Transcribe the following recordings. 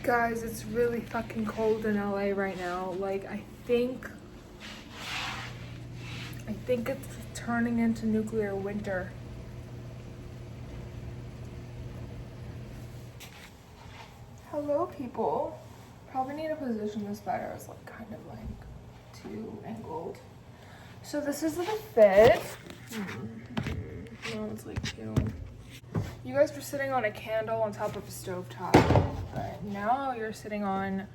Guys, it's really fucking cold in LA right now. Like, I think it's turning into nuclear winter. Hello, people. Probably need to position this better. It's like kind of like too angled. So this is the fit. No, it's like cute. You guys were sitting on a candle on top of a stovetop, but now you're sitting on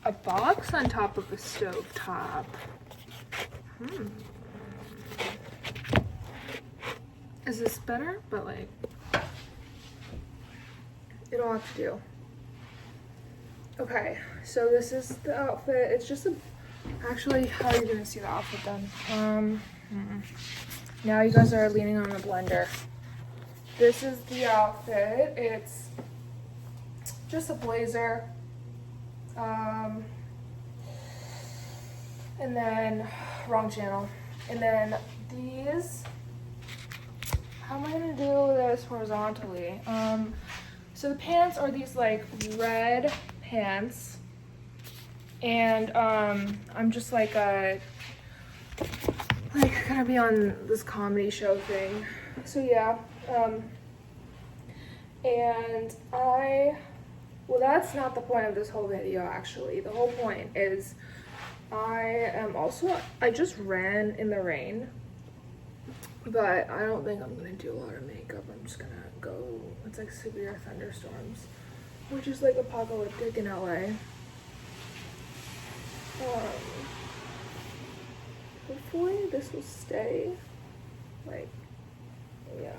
a box on top of a stovetop. Is this better? But like, it'll have to do. Okay, so this is the outfit. It's just actually, how are you gonna see the outfit then? Now you guys are leaning on the blender. This is the outfit. It's just a blazer. And then, wrong channel. And then these, how am I gonna do this horizontally? So the pants are these like red pants. And I'm just like gonna be on this comedy show thing. So yeah. And well, that's not the point of this whole video, actually. The whole point is I just ran in the rain, but I don't think I'm gonna do a lot of makeup. I'm just gonna go, it's like severe thunderstorms, which is like apocalyptic in LA. Hopefully this will stay, like, yeah.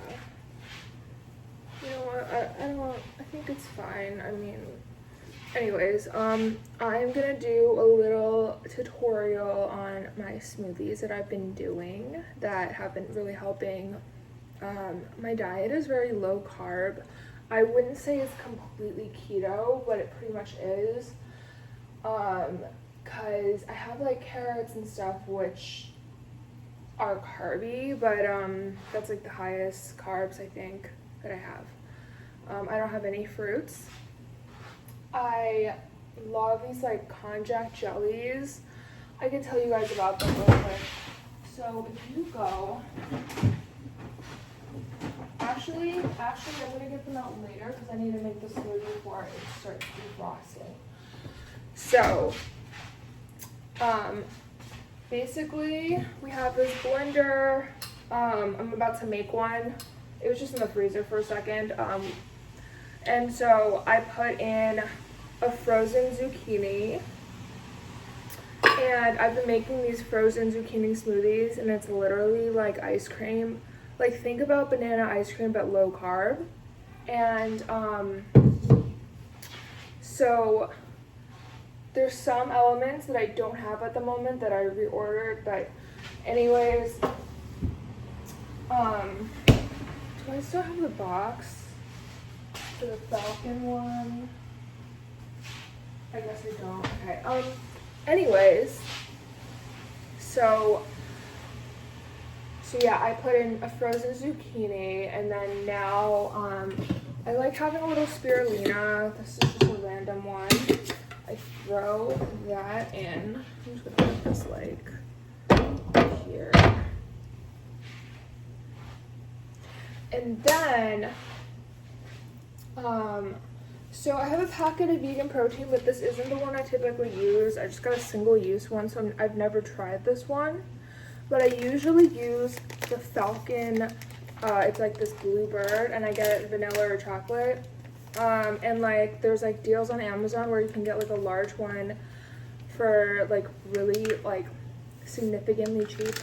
You know what, I think it's fine. I mean, anyways, I'm gonna do a little tutorial on my smoothies that I've been doing that have been really helping. My diet is very low carb. I wouldn't say it's completely keto, but it pretty much is. Cause I have like carrots and stuff, which are carby, but that's like the highest carbs I think that I have. I don't have any fruits. I love these like konjac jellies. I can tell you guys about them real quick. So if you go, actually I'm gonna get them out later because I need to make the smoothie before it starts defrosting. So basically we have this blender. I'm about to make one. It was just in the freezer for a second. And so I put in a frozen zucchini. And I've been making these frozen zucchini smoothies, and it's literally like ice cream. Like, think about banana ice cream, but low carb. And so there's some elements that I don't have at the moment that I reordered, but anyways, do I still have the box for the Falcon one? I guess I don't. Okay. Anyways, so yeah, I put in a frozen zucchini, and then now I like having a little spirulina. This is just a random one. I throw that in. I'm just gonna put this like here. And then, so I have a packet of vegan protein, but this isn't the one I typically use. I just got a single-use one, so I've never tried this one. But I usually use the Falcon, it's like this bluebird, and I get it vanilla or chocolate. And like, there's like deals on Amazon where you can get like a large one for like really like significantly cheap.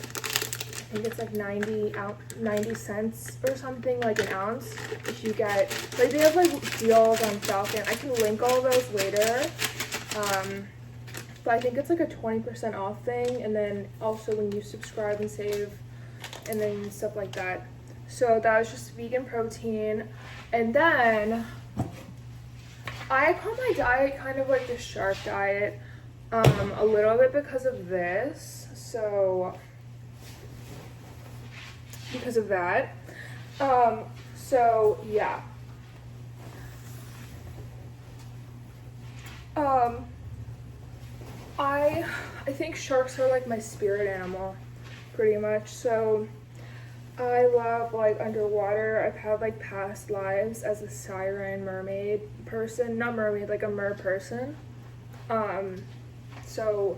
I think it's like 90 cents or something, like an ounce. If you get, like, they have like deals on Falcon. I can link all those later. But I think it's like a 20% off thing. And then also when you subscribe and save and then stuff like that. So that was just vegan protein. And then I call my diet kind of like the shark diet, a little bit because of this. So because of that. So yeah. I think sharks are like my spirit animal, pretty much. So I love like underwater. I've had like past lives as a siren, mermaid person, not mermaid, like a mer person. So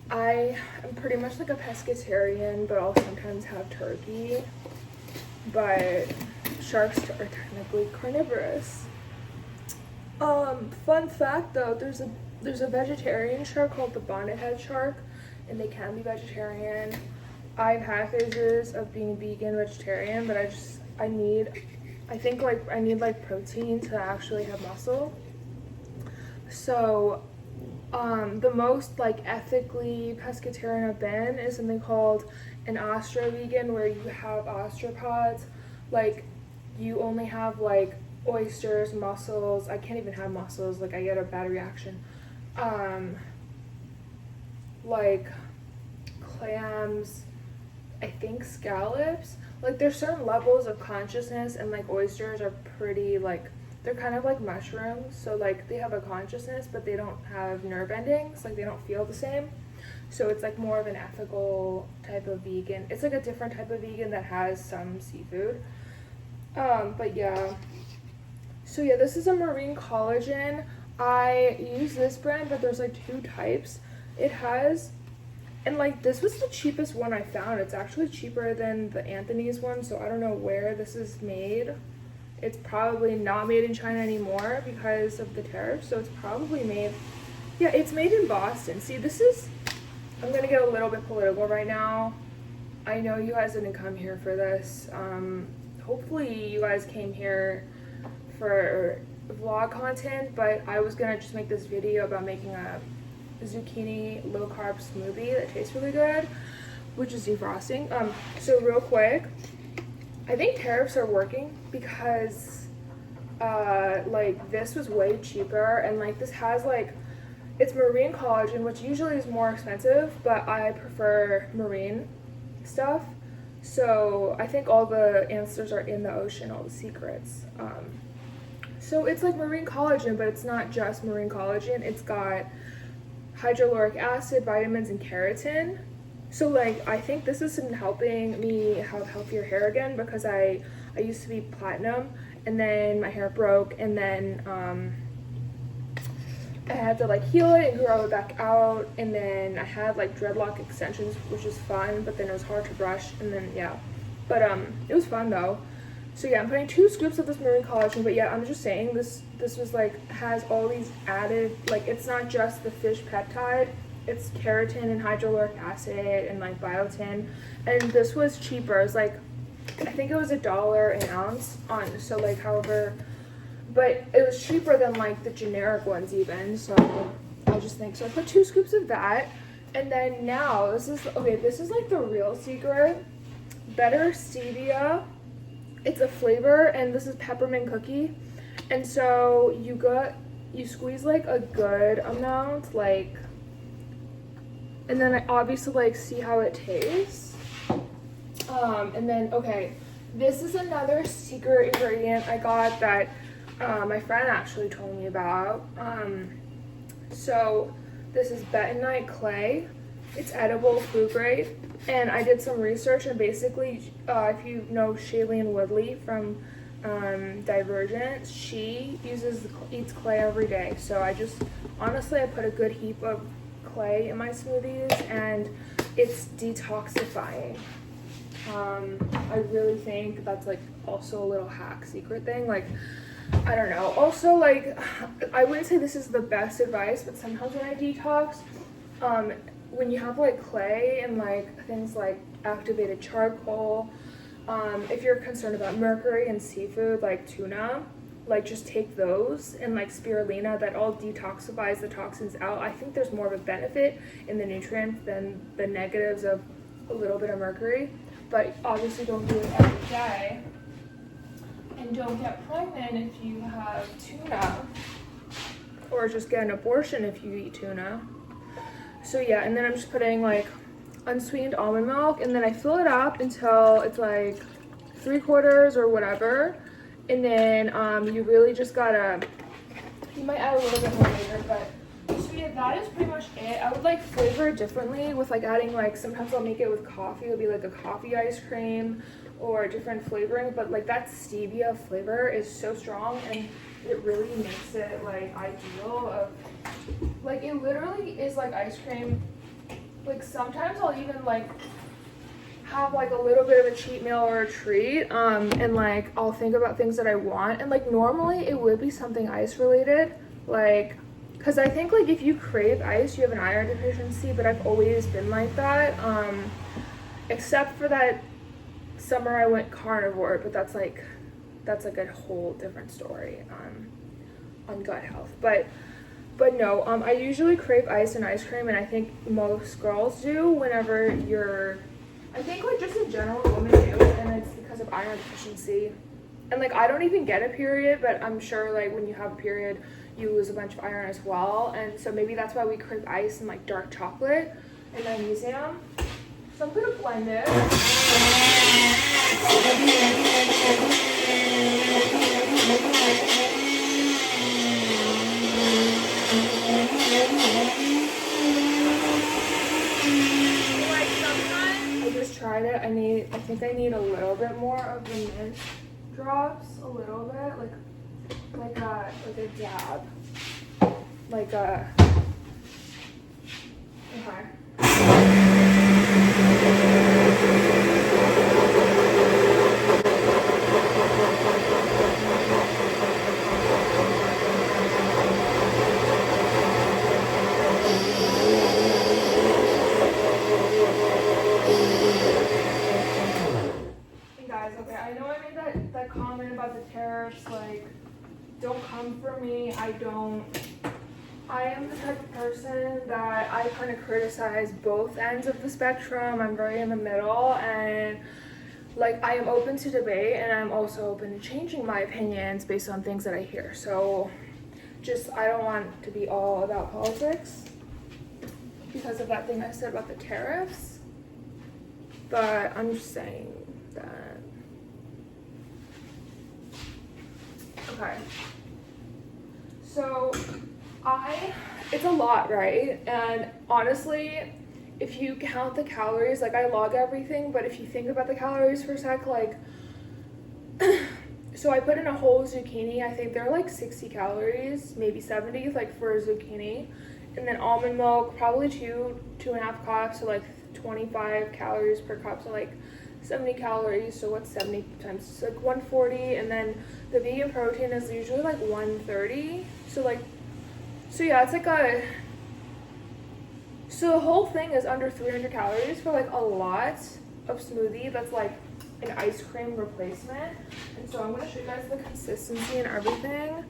I am pretty much like a pescatarian, but I'll sometimes have turkey. But sharks are technically carnivorous. Fun fact though, there's a vegetarian shark called the bonnethead shark, and they can be vegetarian. I've had phases of being vegan, vegetarian, but I need protein to actually have muscle. So, the most like ethically pescatarian I've been is something called an ostro-vegan, where you have ostropods, like you only have like oysters, mussels. I can't even have mussels, like I get a bad reaction. Like clams, I think scallops. Like there's certain levels of consciousness, and like oysters are pretty like, they're kind of like mushrooms, so like they have a consciousness but they don't have nerve endings, like they don't feel the same. So it's like more of an ethical type of vegan. It's like a different type of vegan that has some seafood. But yeah. So yeah, this is a marine collagen. I use this brand, but there's like 2 types. It has, and like this was the cheapest one I found. It's actually cheaper than the Anthony's one, so I don't know where this is made. It's probably not made in China anymore because of the tariffs, so it's probably made, yeah, it's made in Boston. See, this is, I'm gonna get a little bit political right now. I know you guys didn't come here for this. Hopefully you guys came here for vlog content, but I was gonna just make this video about making a zucchini low carb smoothie that tastes really good, which is defrosting. So real quick, I think tariffs are working because like this was way cheaper, and like this has like, it's marine collagen, which usually is more expensive, but I prefer marine stuff. So I think all the answers are in the ocean, all the secrets. So it's like marine collagen, but it's not just marine collagen. It's got hydroluric acid, vitamins, and keratin. So like I think this is helping me have healthier hair again, because I used to be platinum, and then my hair broke, and then I had to like heal it and grow it back out, and then I had like dreadlock extensions, which is fun, but then it was hard to brush, and then yeah, but it was fun though. So yeah, I'm putting 2 scoops of this marine collagen, but yeah, I'm just saying this was like, has all these added, like it's not just the fish peptide, it's keratin and hydroluric acid and like biotin, and this was cheaper. It's like, I think it was $1 an ounce on, so like however, but it was cheaper than like the generic ones even, so I just think, so I put 2 scoops of that, and then now this is like the real secret, better stevia. It's a flavor, and this is peppermint cookie, and so you squeeze like a good amount, like, and then I obviously like see how it tastes, and then okay, this is another secret ingredient I got that my friend actually told me about. So this is bentonite clay. It's edible, food grade, and I did some research, and basically, if you know Shailene Woodley from Divergent, she eats clay every day. So I put a good heap of clay in my smoothies, and it's detoxifying. I really think that's like also a little hack secret thing, like, I don't know. Also, like, I wouldn't say this is the best advice, but sometimes when I detox, when you have like clay and like things like activated charcoal, if you're concerned about mercury and seafood like tuna, like just take those, and like spirulina, that all detoxifies the toxins out. I think there's more of a benefit in the nutrients than the negatives of a little bit of mercury, but obviously don't do it every day. And don't get pregnant if you have tuna, or just get an abortion if you eat tuna. So yeah, and then I'm just putting like unsweetened almond milk, and then I fill it up until it's like 3/4 or whatever, and then you really just gotta, you might add a little bit more later, but that is pretty much it. I would like flavor it differently with like adding like, sometimes I'll make it with coffee. It'll be like a coffee ice cream or different flavoring, but like that stevia flavor is so strong and it really makes it like ideal of like, it literally is like ice cream. Like sometimes I'll even like have like a little bit of a cheat meal or a treat, and like I'll think about things that I want, and like normally it would be something ice related, like because I think like if you crave ice you have an iron deficiency, but I've always been like that, except for that summer I went carnivore, but that's like a whole different story on gut health. But no, I usually crave ice and ice cream, and I think most girls do whenever you're, I think like just in general women do, and it's because of iron deficiency. And like I don't even get a period, but I'm sure like when you have a period you lose a bunch of iron as well, and so maybe that's why we crave ice and like dark chocolate and magnesium. So I'm gonna blend it. Tried it. I think I need a little bit more of the mint drops, a little bit, like a dab, like a, okay. I know I made that comment about the tariffs, like, don't come for me. I am the type of person that I kind of criticize both ends of the spectrum. I'm very in the middle, and like I am open to debate, and I'm also open to changing my opinions based on things that I hear. So just, I don't want to be all about politics because of that thing I said about the tariffs, but I'm just saying that. Okay, so it's a lot, right? And honestly, if you count the calories, like I log everything, but if you think about the calories for a sec, like, so I put in a whole zucchini, I think they're like 60 calories, maybe 70, like for a zucchini, and then almond milk, probably 2.5 cups, so like 25 calories per cup, so like 70 calories, so what's 70 times, it's like 140, and then the vegan protein is usually like 130, so yeah, it's like so the whole thing is under 300 calories for like a lot of smoothie that's like an ice cream replacement. And so I'm going to show you guys the consistency and everything.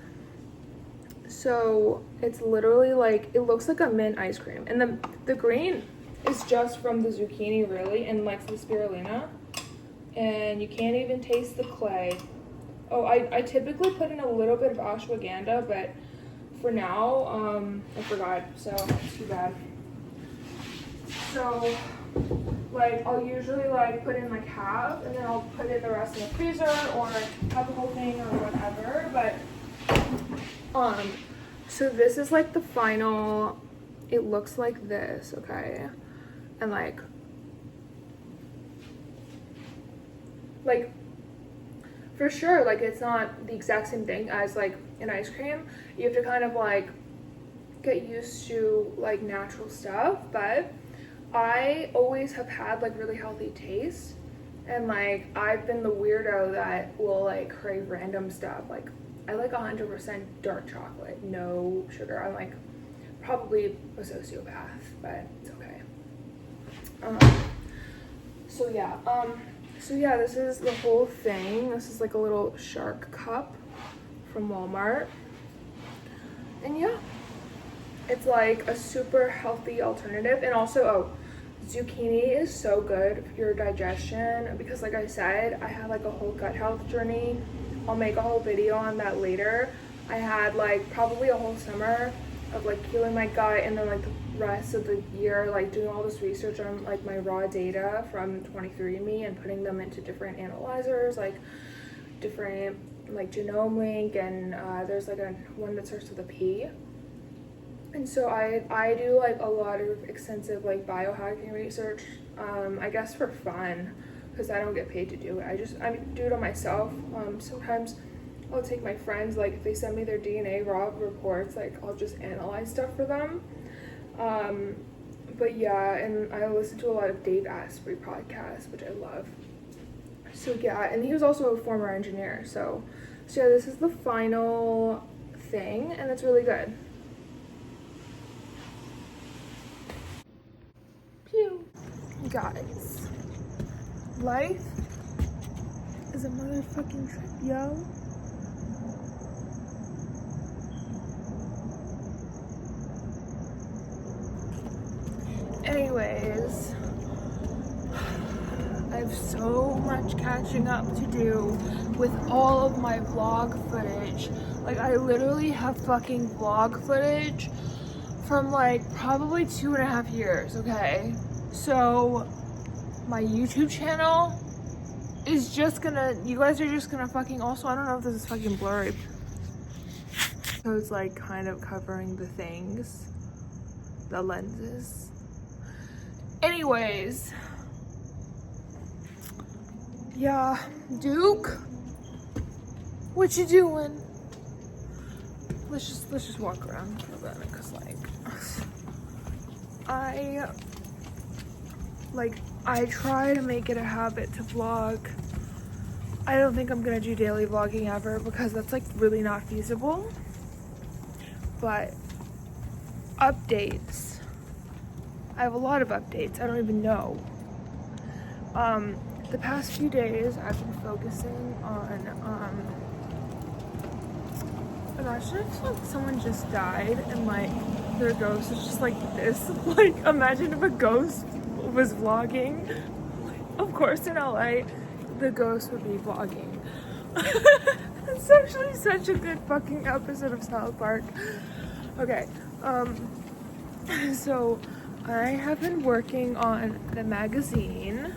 So it's literally like, it looks like a mint ice cream, and the green is just from the zucchini really, and like the spirulina, and you can't even taste the clay. Oh, I typically put in a little bit of ashwagandha, but for now I forgot, so it's too bad. So like I'll usually like put in like half, and then I'll put in the rest in the freezer, or have the whole thing or whatever. But so this is like the final, it looks like this, okay? And like for sure, like it's not the exact same thing as like an ice cream. You have to kind of like get used to like natural stuff, but I always have had like really healthy taste, and like I've been the weirdo that will like crave random stuff. Like I like 100% dark chocolate, no sugar. I'm like probably a sociopath, but it's okay. So yeah, this is the whole thing. This is like a little shark cup from Walmart, and yeah, it's like a super healthy alternative. And also, zucchini is so good for your digestion, because like I said, I had like a whole gut health journey. I'll make a whole video on that later. I had like probably a whole summer of like healing my gut, and then like the rest of the year like doing all this research on like my raw data from 23andMe and putting them into different analyzers, like different like Genome Link, and there's like one that starts with a P. And And so I do like a lot of extensive like biohacking research, I guess for fun, because I don't get paid to do it. I do it on myself. Sometimes I'll take my friends, like if they send me their DNA raw reports, like I'll just analyze stuff for them. But yeah, and I listen to a lot of Dave Asprey podcasts, which I love. So yeah, and he was also a former engineer. So yeah, this is the final thing, and it's really good. Pew. Guys, life is a motherfucking trip, yo. Anyways, I have so much catching up to do with all of my vlog footage. Like, I literally have fucking vlog footage from like probably 2.5 years, okay? So my YouTube channel is just gonna, you guys are just gonna fucking, also I don't know if this is fucking blurry, so it's like kind of covering the things, the lenses. Anyways, yeah, Duke, what you doing? Let's just walk around for a minute, cause I try to make it a habit to vlog. I don't think I'm gonna do daily vlogging ever because that's like really not feasible. But updates. I have a lot of updates. I don't even know. The past few days I've been focusing on imagine if like someone just died and like their ghost is just like this. Like imagine if a ghost was vlogging. Of course in LA the ghost would be vlogging. It's actually such a good fucking episode of South Park. Okay, so I have been working on the magazine.